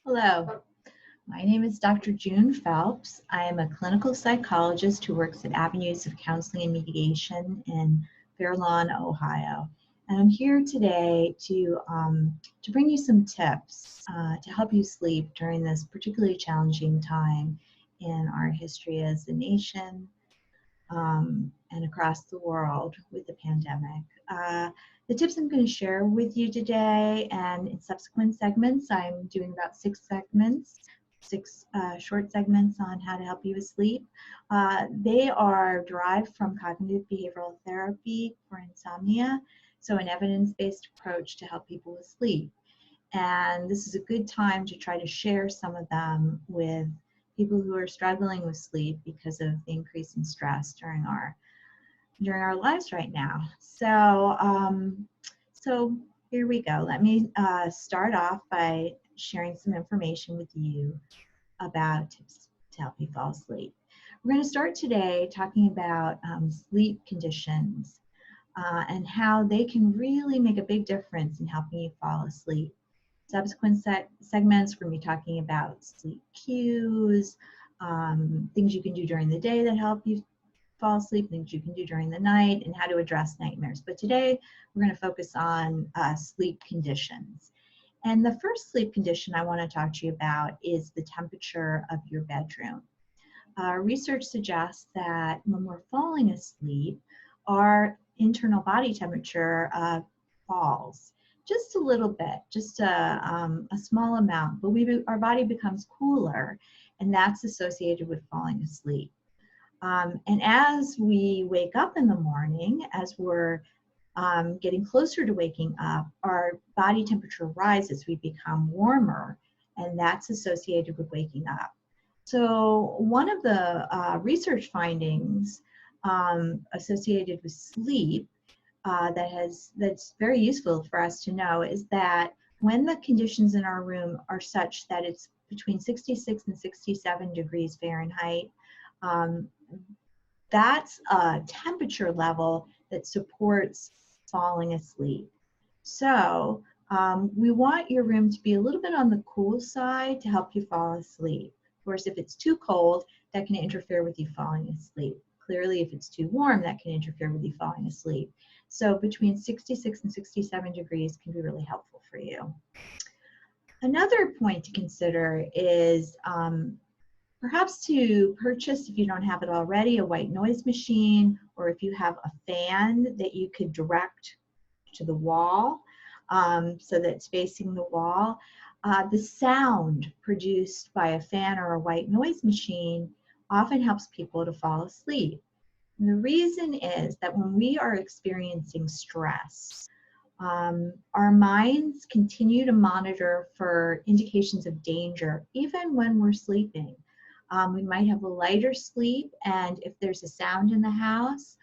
Hello, my name is Dr. June Phelps. I am a clinical psychologist who works at Avenues of Counseling and Mediation in Fair Lawn, Ohio. And I'm here today to bring you some tips to help you sleep during this particularly challenging time in our history as a nation and across the world with the pandemic. The tips I'm going to share with you today and in subsequent segments, I'm doing about six short segments on how to help you with sleep. They are derived from cognitive behavioral therapy for insomnia, so an evidence-based approach to help people with sleep. And this is a good time to try to share some of them with people who are struggling with sleep because of the increase in stress during our lives right now. So here we go. Let me start off by sharing some information with you about tips to help you fall asleep. We're going to start today talking about sleep conditions and how they can really make a big difference in helping you fall asleep. Subsequent segments, we're going to be talking about sleep cues, things you can do during the day that help you fall asleep, things you can do during the night, and how to address nightmares. But today, we're going to focus on sleep conditions. And the first sleep condition I want to talk to you about is the temperature of your bedroom. Research suggests that when we're falling asleep, our internal body temperature falls just a little bit, just a small amount, but our body becomes cooler, and that's associated with falling asleep. And as we wake up in the morning, as we're getting closer to waking up, our body temperature rises, we become warmer, and that's associated with waking up. So one of the research findings associated with sleep that's very useful for us to know is that when the conditions in our room are such that it's between 66 and 67 degrees Fahrenheit, that's a temperature level that supports falling asleep. So we want your room to be a little bit on the cool side to help you fall asleep. Of course, if it's too cold, that can interfere with you falling asleep. Clearly, if it's too warm, that can interfere with you falling asleep. So between 66 and 67 degrees can be really helpful for you. Another point to consider is perhaps to purchase, if you don't have it already, a white noise machine, or if you have a fan that you could direct to the wall so that it's facing the wall. The sound produced by a fan or a white noise machine often helps people to fall asleep. And the reason is that when we are experiencing stress, our minds continue to monitor for indications of danger, even when we're sleeping. We might have a lighter sleep, and if there's a sound in the house,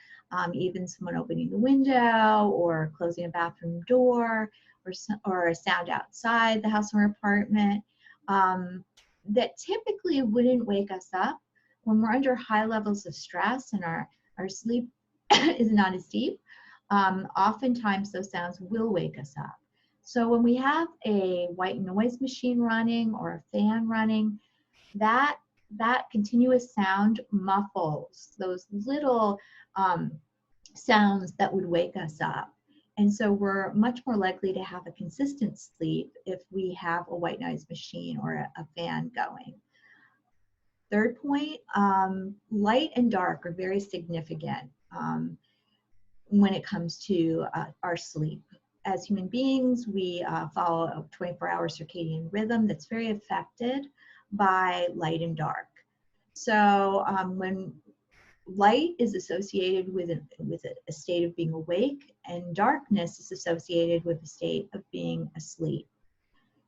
even someone opening the window or closing a bathroom door or a sound outside the house or apartment, that typically wouldn't wake us up. When we're under high levels of stress and our sleep is not as deep, oftentimes those sounds will wake us up. So when we have a white noise machine running or a fan running, that continuous sound muffles those little sounds that would wake us up. And so we're much more likely to have a consistent sleep if we have a white noise machine or a fan going. Third point, light and dark are very significant when it comes to our sleep. As human beings, we follow a 24-hour circadian rhythm that's very affected by light and dark. So when light is associated with a state of being awake, and darkness is associated with a state of being asleep.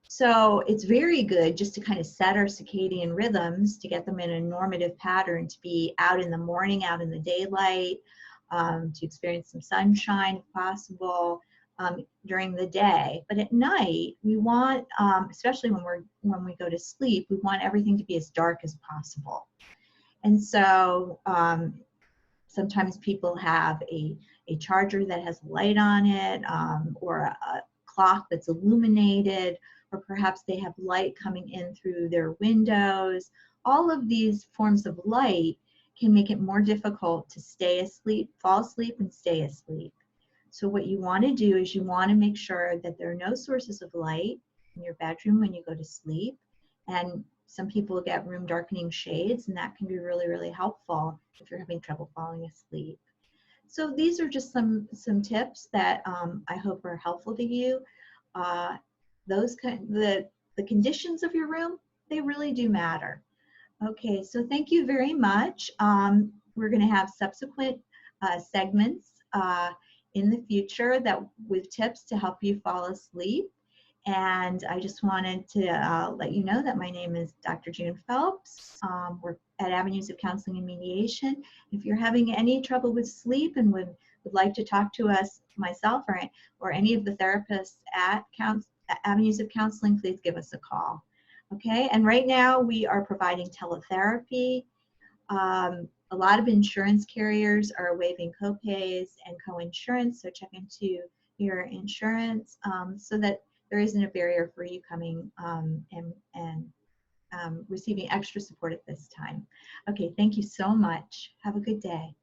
So it's very good just to kind of set our circadian rhythms to get them in a normative pattern, to be out in the morning, out in the daylight, to experience some sunshine if possible during the day. But at night, we want, especially when we go to sleep, we want everything to be as dark as possible. And so sometimes people have a charger that has light on it, or a clock that's illuminated, or perhaps they have light coming in through their windows. All of these forms of light can make it more difficult to stay asleep, fall asleep, and stay asleep. So what you want to do is you want to make sure that there are no sources of light in your bedroom when you go to sleep. And some people get room darkening shades, and that can be really, really helpful if you're having trouble falling asleep. So these are just some tips that I hope are helpful to you. The conditions of your room, they really do matter. Okay, so thank you very much. We're going to have subsequent segments in the future that with tips to help you fall asleep. And I just wanted to let you know that my name is Dr. June Phelps. We're at Avenues of Counseling and Mediation. If you're having any trouble with sleep and would like to talk to us, myself or any of the therapists at Avenues of Counseling, please give us a call. Okay, and right now we are providing teletherapy. A lot of insurance carriers are waiving copays and co-insurance, so check into your insurance so that there isn't a barrier for you coming and receiving extra support at this time. Okay, thank you so much. Have a good day.